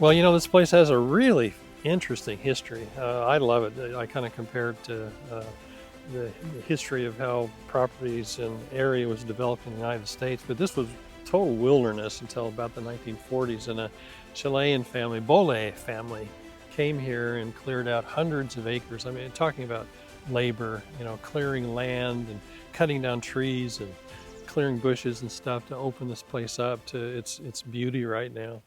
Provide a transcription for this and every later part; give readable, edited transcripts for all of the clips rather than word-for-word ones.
Well, this place has a really interesting history. I love it. I kind of compare it to the history of how properties and area was developed in the United States. But this was total wilderness until about the 1940s, and a Chilean family, Bole family, came here and cleared out hundreds of acres. I mean, talking about labor, clearing land and cutting down trees and clearing bushes and stuff to open this place up to its beauty right now.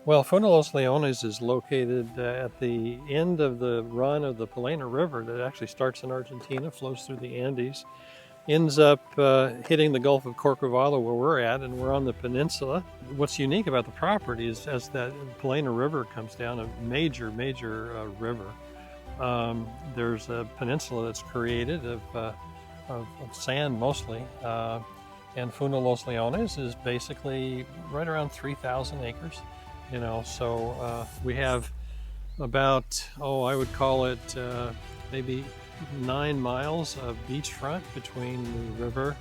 Well, Fundo Los Leones is located at the end of the run of the Palena River that actually starts in Argentina, flows through the Andes, ends up hitting the Gulf of Corcovado where we're at, and we're on the peninsula. What's unique about the property is as that Palena River comes down, a major river, there's a peninsula that's created of sand mostly, and Fundo Los Leones is basically right around 3,000 acres. So we have about, I would call it maybe 9 miles of beachfront between the river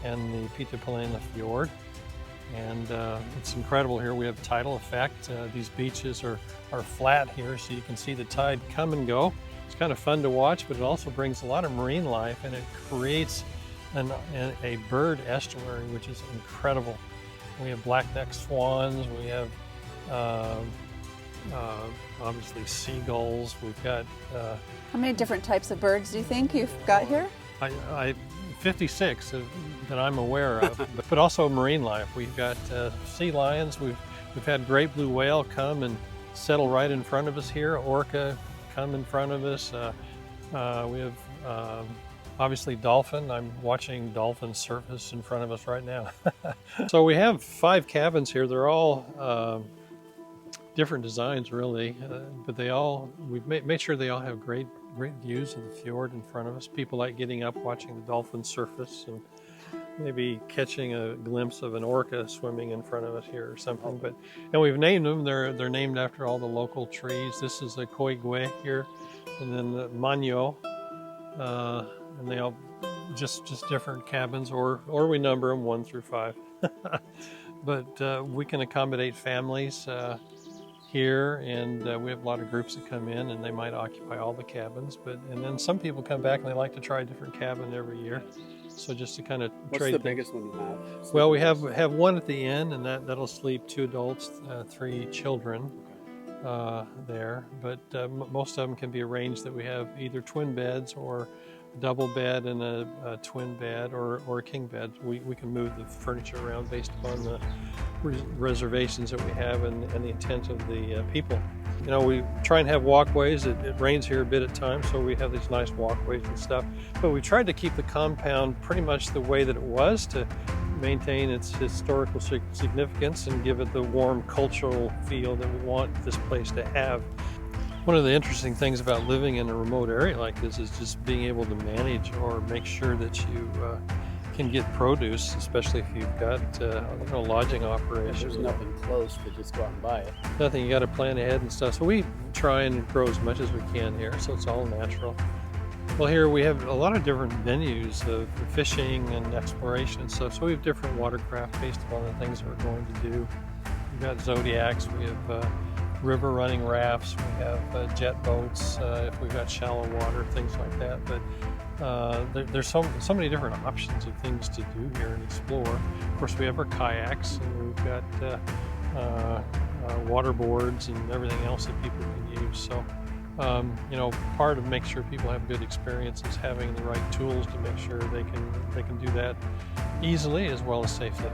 and the Pita Palena Fjord. And it's incredible here. We have tidal effect. These beaches are flat here, so you can see the tide come and go. It's kind of fun to watch, but it also brings a lot of marine life, and it creates a bird estuary, which is incredible. We have black-necked swans. We have obviously seagulls. We've got how many different types of birds do you think you've got here? 56 that I'm aware of, but also marine life. We've got sea lions. We've had great blue whale come and settle right in front of us here. Orca come in front of us. We have obviously dolphin. I'm watching dolphins surface in front of us right now. So we have 5 cabins here. They're all different designs, really, but we've made sure they all have great views of the fjord in front of us. People like getting up, watching the dolphins surface, and maybe catching a glimpse of an orca swimming in front of us here or something. And we've named them. They're named after all the local trees. This is a coigüe here, and then the maño, and they all just different cabins, or we number them 1 through 5. But we can accommodate families here, and we have a lot of groups that come in, and they might occupy all the cabins. And then some people come back and they like to try a different cabin every year. So just to kind of trade. What's the biggest one you have? Well, we have one at the end, and that'll sleep 2 adults, 3 children there. But most of them can be arranged that we have either twin beds or a double bed and a twin bed or a king bed. We can move the furniture around based upon the reservations that we have and the intent of the people. We try and have walkways. It rains here a bit at times, so we have these nice walkways and stuff. But we tried to keep the compound pretty much the way that it was to maintain its historical significance and give it the warm cultural feel that we want this place to have. One of the interesting things about living in a remote area like this is just being able to manage or make sure that you can get produce, especially if you've got lodging operations. There's nothing close to just go out and buy it. Nothing, you got to plan ahead and stuff. So we try and grow as much as we can here, so it's all natural. Well, here we have a lot of different venues of fishing and exploration and stuff. So we have different watercraft based upon the things that we're going to do. We've got zodiacs, we have river running rafts, we have jet boats if we've got shallow water, things like that. But there's so many different options of things to do here and explore. Of course, we have our kayaks, and we've got water boards and everything else that people can use. So, part of making sure people have a good experience is having the right tools to make sure they can do that easily as well as safely.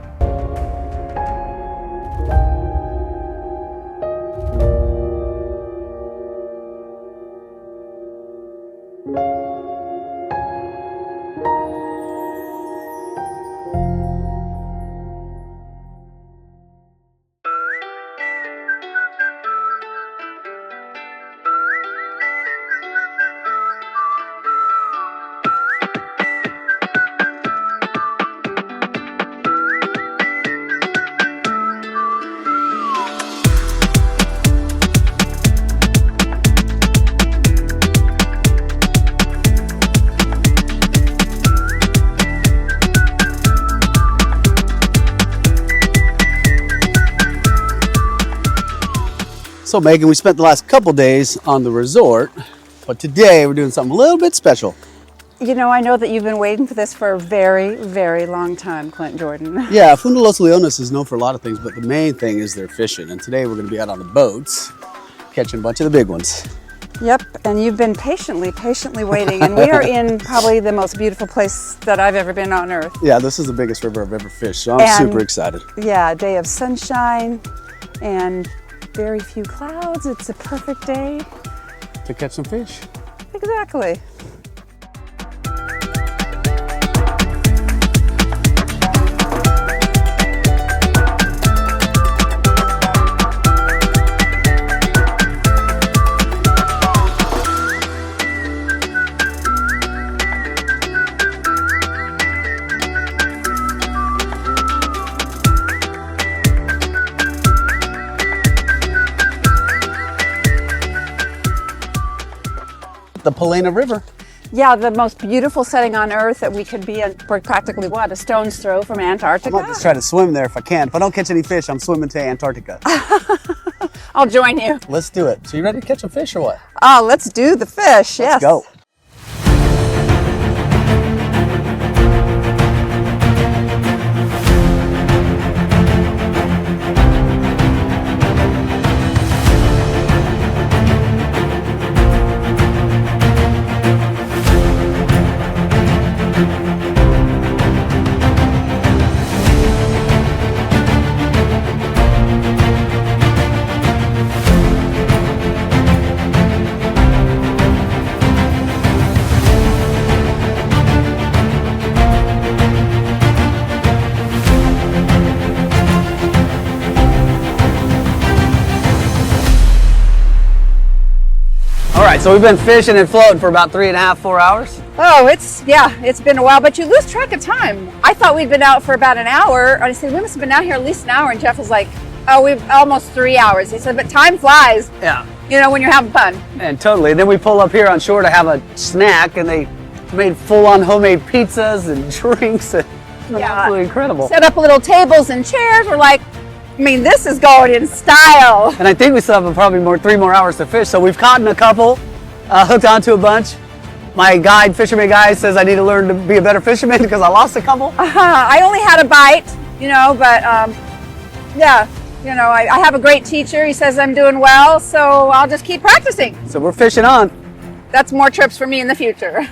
So Megan, we spent the last couple days on the resort, but today we're doing something a little bit special. You know, I know that you've been waiting for this for a very, very long time, Clint Jordan. Yeah, Fundo Los Leones is known for a lot of things, but the main thing is their fishing. And today we're going to be out on the boats, catching a bunch of the big ones. Yep, and you've been patiently waiting, and we are in probably the most beautiful place that I've ever been on earth. Yeah, this is the biggest river I've ever fished, so I'm super excited. Yeah, a day of sunshine and very few clouds. It's a perfect day. To catch some fish. Exactly. The Palena River. Yeah, the most beautiful setting on earth that we could be in. We're practically, what, a stone's throw from Antarctica? I might just try to swim there if I can. If I don't catch any fish, I'm swimming to Antarctica. I'll join you. Let's do it. So you ready to catch some fish or what? Oh, let's do the fish, yes. Let's go. All right, so we've been fishing and floating for about 3.5, 4 hours. Oh, it's been a while, but you lose track of time. I thought we'd been out for about an hour. And I said, we must have been out here at least an hour. And Jeff was like, oh, we've almost 3 hours. He said, but time flies, Yeah. you know, when you're having fun. And totally. Then we pull up here on shore to have a snack, and they made full-on homemade pizzas and drinks. And it was absolutely incredible. Set up little tables and chairs. We're like, I mean, this is going in style. And I think we still have probably 3 more hours to fish. So we've caught in a couple, hooked onto a bunch. My guide, fisherman guy, says I need to learn to be a better fisherman because I lost a couple. I only had a bite, you know, but yeah, you know, I have a great teacher. He says I'm doing well, so I'll just keep practicing. So we're fishing on. That's more trips for me in the future.